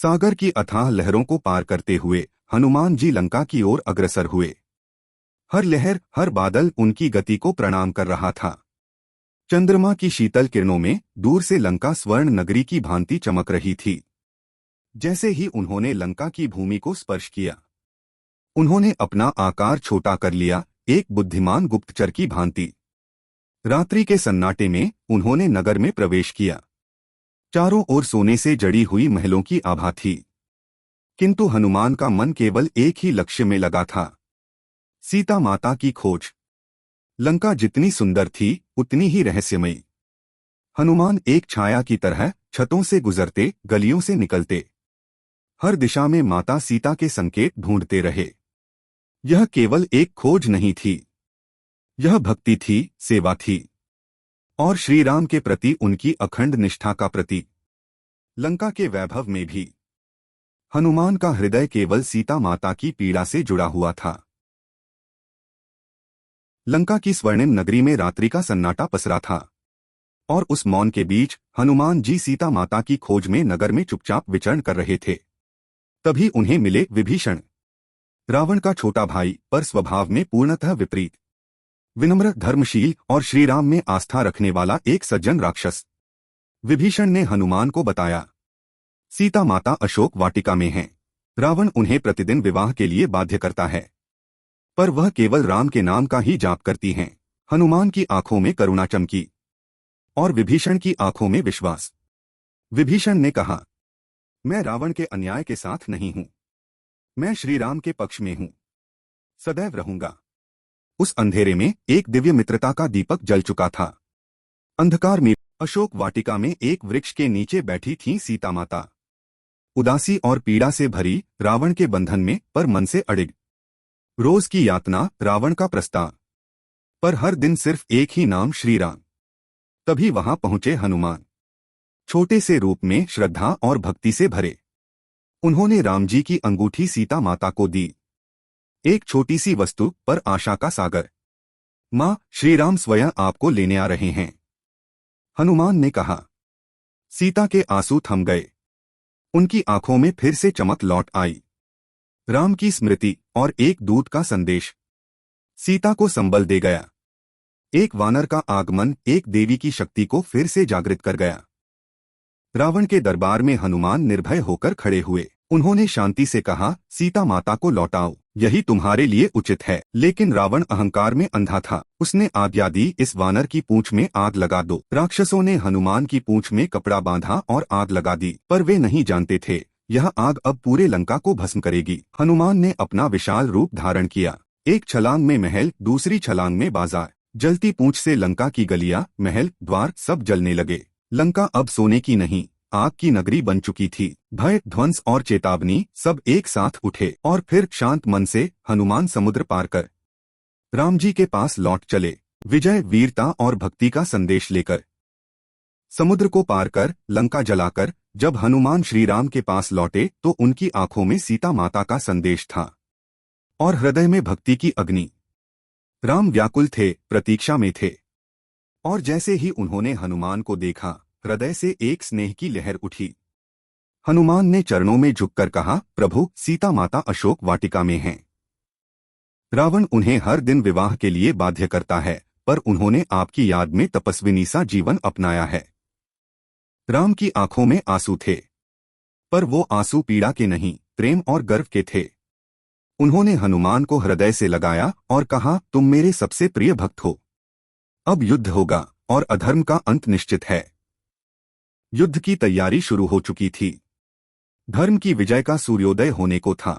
सागर की अथाह लहरों को पार करते हुए हनुमान जी लंका की ओर अग्रसर हुए। हर लहर, हर बादल उनकी गति को प्रणाम कर रहा था। चंद्रमा की शीतल किरणों में दूर से लंका स्वर्ण नगरी की भांति चमक रही थी। जैसे ही उन्होंने लंका की भूमि को स्पर्श किया, उन्होंने अपना आकार छोटा कर लिया, एक बुद्धिमान गुप्तचर की भांति। रात्रि के सन्नाटे में उन्होंने नगर में प्रवेश किया। चारों ओर सोने से जड़ी हुई महलों की आभा थी, किंतु हनुमान का मन केवल एक ही लक्ष्य में लगा था, सीता माता की खोज। लंका जितनी सुंदर थी उतनी ही रहस्यमयी। हनुमान एक छाया की तरह छतों से गुजरते, गलियों से निकलते, हर दिशा में माता सीता के संकेत ढूंढते रहे। यह केवल एक खोज नहीं थी, यह भक्ति थी, सेवा थी, और श्री राम के प्रति उनकी अखंड निष्ठा का प्रतीक। लंका के वैभव में भी हनुमान का हृदय केवल सीता माता की पीड़ा से जुड़ा हुआ था। लंका की स्वर्णिम नगरी में रात्रि का सन्नाटा पसरा था, और उस मौन के बीच हनुमान जी सीता माता की खोज में नगर में चुपचाप विचरण कर रहे थे। तभी उन्हें मिले विभीषण, रावण का छोटा भाई, पर स्वभाव में पूर्णतः विपरीत, विनम्र, धर्मशील और श्रीराम में आस्था रखने वाला एक सज्जन राक्षस। विभीषण ने हनुमान को बताया, सीता माता अशोक वाटिका में हैं। रावण उन्हें प्रतिदिन विवाह के लिए बाध्य करता है, पर वह केवल राम के नाम का ही जाप करती हैं। हनुमान की आंखों में करुणा चमकी और विभीषण की आंखों में विश्वास। विभीषण ने कहा, मैं रावण के अन्याय के साथ नहीं हूं, मैं श्रीराम के पक्ष में हूं, सदैव रहूंगा। उस अंधेरे में एक दिव्य मित्रता का दीपक जल चुका था। अंधकार में अशोक वाटिका में एक वृक्ष के नीचे बैठी थीं सीता माता, उदासी और पीड़ा से भरी, रावण के बंधन में, पर मन से अडिग। रोज की यातना, रावण का प्रस्ताव, पर हर दिन सिर्फ एक ही नाम, श्रीराम। तभी वहां पहुंचे हनुमान, छोटे से रूप में, श्रद्धा और भक्ति से भरे। उन्होंने राम जी की अंगूठी सीता माता को दी, एक छोटी सी वस्तु पर आशा का सागर। मां, श्रीराम स्वयं आपको लेने आ रहे हैं, हनुमान ने कहा। सीता के आंसू थम गए, उनकी आंखों में फिर से चमक लौट आई। राम की स्मृति और एक दूत का संदेश सीता को संबल दे गया। एक वानर का आगमन एक देवी की शक्ति को फिर से जागृत कर गया। रावण के दरबार में हनुमान निर्भय होकर खड़े हुए। उन्होंने शांति से कहा, सीता माता को लौटाओ, यही तुम्हारे लिए उचित है। लेकिन रावण अहंकार में अंधा था, उसने आज्ञा दी, इस वानर की पूंछ में आग लगा दो। राक्षसों ने हनुमान की पूंछ में कपड़ा बांधा और आग लगा दी, पर वे नहीं जानते थे यह आग अब पूरे लंका को भस्म करेगी। हनुमान ने अपना विशाल रूप धारण किया, एक छलांग में महल, दूसरी छलांग में बाजार। जलती पूंछ से लंका की गलियां, महल, द्वार सब जलने लगे। लंका अब सोने की नहीं, आग की नगरी बन चुकी थी। भय, ध्वंस और चेतावनी सब एक साथ उठे, और फिर शांत मन से हनुमान समुद्र पार कर राम जी के पास लौट चले, विजय, वीरता और भक्ति का संदेश लेकर। समुद्र को पार कर, लंका जलाकर जब हनुमान श्रीराम के पास लौटे तो उनकी आंखों में सीता माता का संदेश था और हृदय में भक्ति की अग्नि। राम व्याकुल थे, प्रतीक्षा में थे, और जैसे ही उन्होंने हनुमान को देखा, हृदय से एक स्नेह की लहर उठी। हनुमान ने चरणों में झुककर कहा, प्रभु, सीता माता अशोक वाटिका में हैं। रावण उन्हें हर दिन विवाह के लिए बाध्य करता है, पर उन्होंने आपकी याद में तपस्विनी सा जीवन अपनाया है। राम की आंखों में आंसू थे, पर वो आंसू पीड़ा के नहीं, प्रेम और गर्व के थे। उन्होंने हनुमान को हृदय से लगाया और कहा, तुम मेरे सबसे प्रिय भक्त हो। अब युद्ध होगा और अधर्म का अंत निश्चित है। युद्ध की तैयारी शुरू हो चुकी थी। धर्म की विजय का सूर्योदय होने को था।